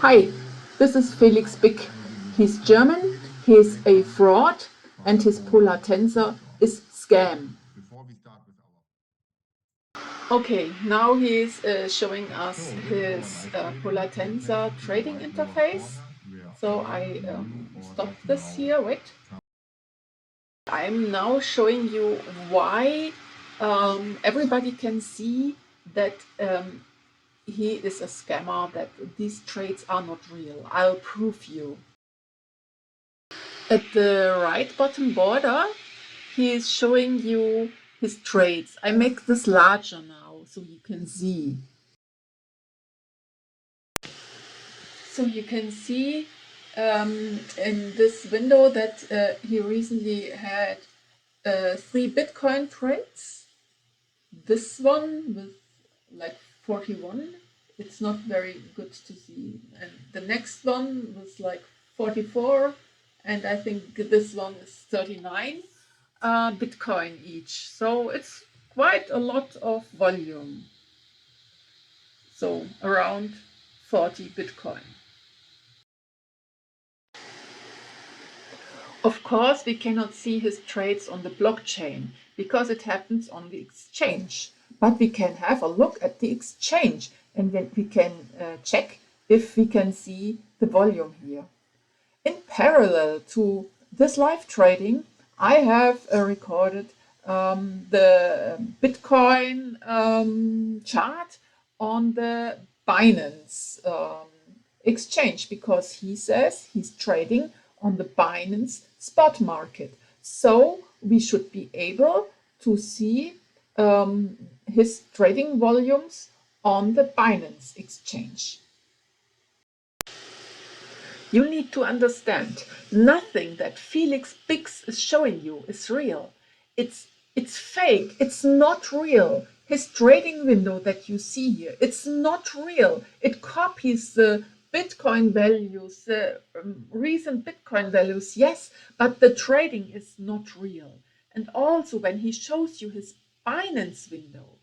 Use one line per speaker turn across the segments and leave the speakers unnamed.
Hi, this is Felix Bick. He's German, he's a fraud, and his Polar Tensor is scam. Okay, now he's showing us his Polar Tensor trading interface. So I stop this here, wait. I'm now showing you why everybody can see that he is a scammer, that these trades are not real. I'll prove you. At the right bottom border, he is showing you his trades. I make this larger now so you can see. So you can see in this window that he recently had 3 Bitcoin trades. This one with like 41. It's not very good to see. And the next one was like 44. And I think this one is 39 Bitcoin each. So it's quite a lot of volume. So around 40 Bitcoin. Of course, we cannot see his trades on the blockchain because it happens on the exchange. But we can have a look at the exchange and then we can check if we can see the volume here. In parallel to this live trading, I have recorded the Bitcoin chart on the Binance exchange because he says he's trading on the Binance spot market. So we should be able to see his trading volumes on the Binance exchange. You need to understand, nothing that Felix Bick is showing you is real. It's fake, it's not real. His trading window that you see here, it's not real. It copies the Bitcoin values, the recent Bitcoin values, yes, but the trading is not real. And also when he shows you his Binance window,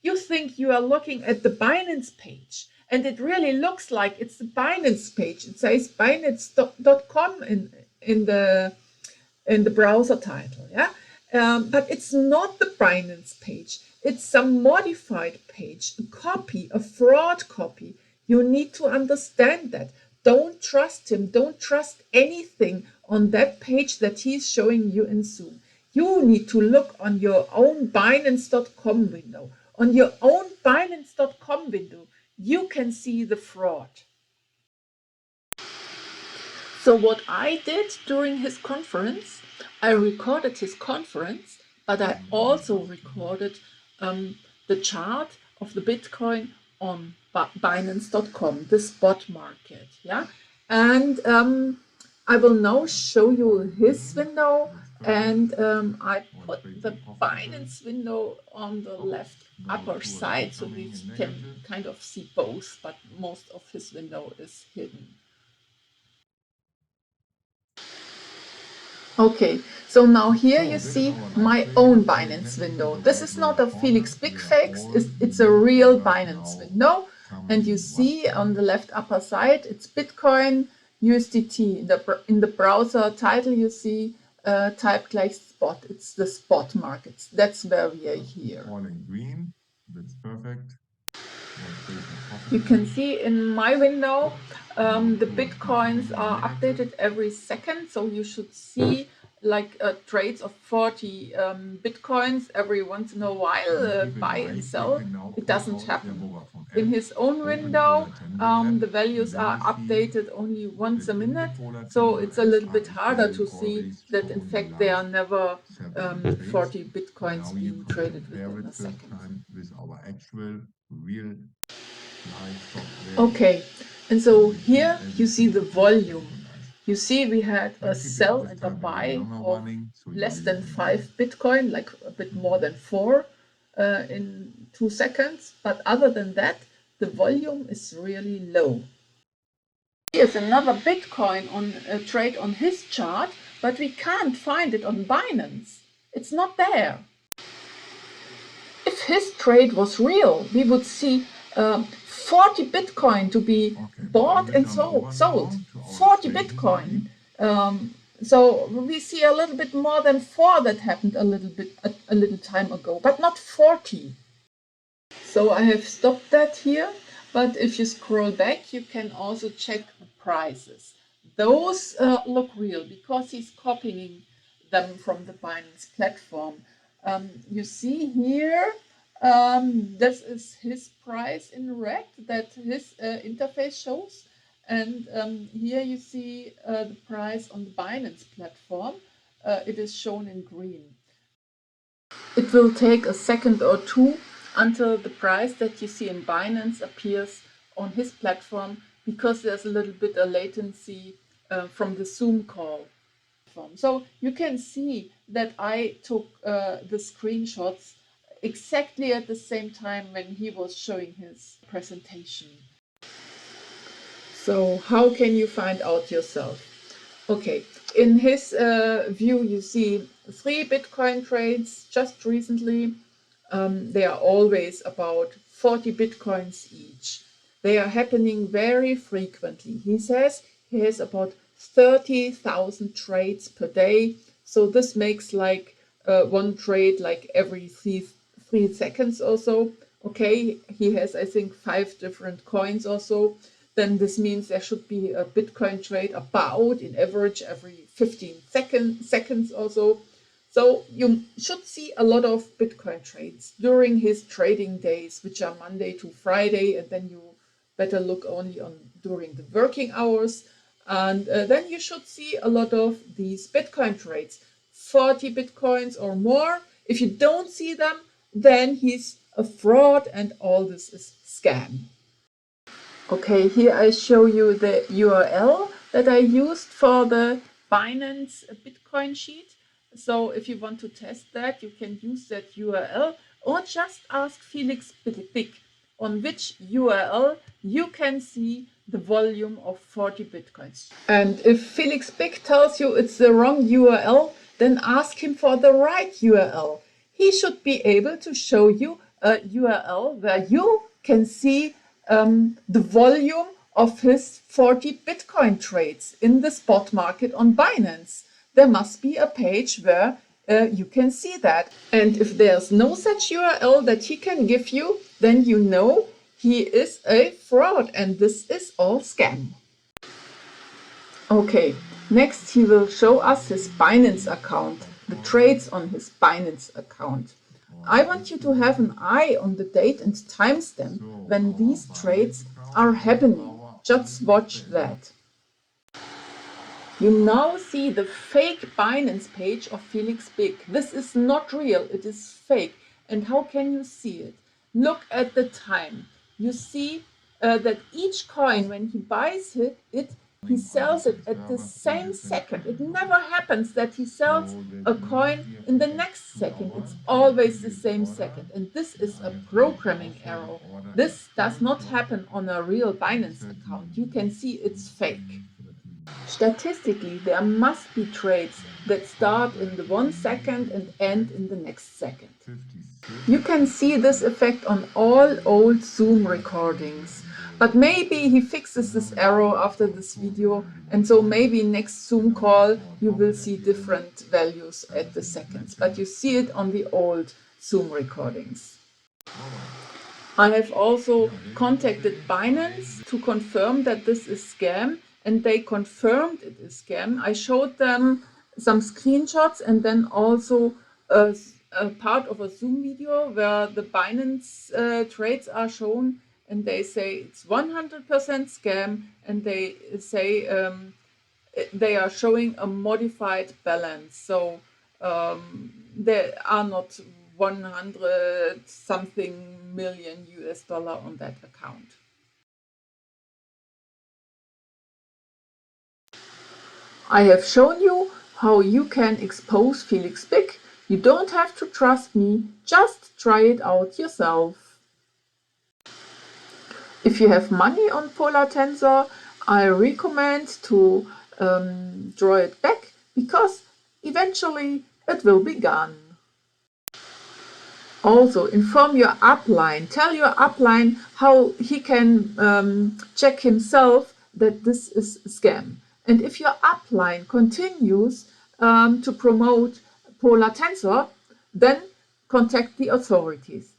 you think you are looking at the Binance page, and it really looks like it's the Binance page. It says binance.com in the browser title, yeah. But it's not the Binance page. It's some modified page, a copy, a fraud copy. You need to understand that. Don't trust him. Don't trust anything on that page that he's showing you in Zoom. You need to look on your own Binance.com window. On your own Binance.com window, you can see the fraud. So what I did during his conference, I recorded his conference, but I also recorded the chart of the Bitcoin on Binance.com, the spot market. Yeah, and I will now show you his window, and I put the Binance window on the left upper side so we can kind of see both, but most of his window is hidden. Okay, so now here you see my own Binance window. This is not a Felix Bick fix, it's a real Binance window. And you see on the left upper side, it's Bitcoin USDT. In the browser title, you see typed like spot. It's the spot markets. That's where we are here.
All in green, that's perfect.
You can see in my window, the Bitcoins are updated every second. So you should see like trades of 40 Bitcoins every once in a while, buy and sell. It doesn't happen. In his own window, the values are updated only once a minute. So it's a little bit harder to see that in fact there are never 40 Bitcoins being traded within a second.
With our actual real.
Okay, and so here you see the volume. You see we had a sell and a buy of less than 5 Bitcoin, like a bit more than 4 in 2 seconds. But other than that, the volume is really low. Here's another Bitcoin on a trade on his chart, but we can't find it on Binance. It's not there. If his trade was real, we would see 40 Bitcoin to be bought and sold 40 Bitcoin. So we see a little bit more than 4 that happened a little time ago, but not 40. So I have stopped that here, but if you scroll back, you can also check the prices. Those look real because he's copying them from the Binance platform. You see here, this is his price in red that his interface shows. And here you see the price on the Binance platform. It is shown in green. It will take a second or two until the price that you see in Binance appears on his platform because there's a little bit of latency from the Zoom call. So you can see that I took the screenshots exactly at the same time when he was showing his presentation. So how can you find out yourself? Okay, in his view, you see 3 Bitcoin trades just recently. They are always about 40 Bitcoins each. They are happening very frequently. He says he has about 30,000 trades per day. So this makes like one trade like every three seconds or so. Okay, he has, I think, 5 different coins or so. Then this means there should be a Bitcoin trade about in average every 15 seconds or so. So you should see a lot of Bitcoin trades during his trading days, which are Monday to Friday, and then you better look only on during the working hours. And then you should see a lot of these Bitcoin trades, 40 Bitcoins or more. If you don't see them, then he's a fraud and all this is scam. Okay, here I show you the URL that I used for the Binance Bitcoin sheet. So if you want to test that, you can use that URL or just ask Felix Bick on which URL you can see the volume of 40 Bitcoins. And if Felix Bick tells you it's the wrong URL, then ask him for the right URL. He should be able to show you a URL where you can see the volume of his 40 Bitcoin trades in the spot market on Binance. There must be a page where you can see that. And if there's no such URL that he can give you, then you know he is a fraud and this is all scam. Okay, next he will show us his Binance account, the trades on his Binance account. I want you to have an eye on the date and timestamp when these trades are happening. Just watch that. You now see the fake Binance page of Felix Bick. This is not real, it is fake. And how can you see it? Look at the time. You see that each coin, when he buys it, he sells it at the same second. It never happens that he sells a coin in the next second. It's always the same second. And this is a programming error. This does not happen on a real Binance account. You can see it's fake. Statistically, there must be trades that start in the 1 second and end in the next second. You can see this effect on all old Zoom recordings. But maybe he fixes this error after this video, and so maybe next Zoom call you will see different values at the seconds. But you see it on the old Zoom recordings. I have also contacted Binance to confirm that this is scam, and they confirmed it is scam. I showed them some screenshots and then also a part of a Zoom video where the Binance trades are shown, and they say it's 100% scam, and they say they are showing a modified balance. So there are not 100 something million US dollar on that account. I have shown you how you can expose Felix Bick. You don't have to trust me, just try it out yourself. If you have money on Polar Tensor, I recommend to draw it back because eventually it will be gone. Also, inform your upline. Tell your upline how he can check himself that this is a scam. And if your upline continues to promote Polar Tensor, then contact the authorities.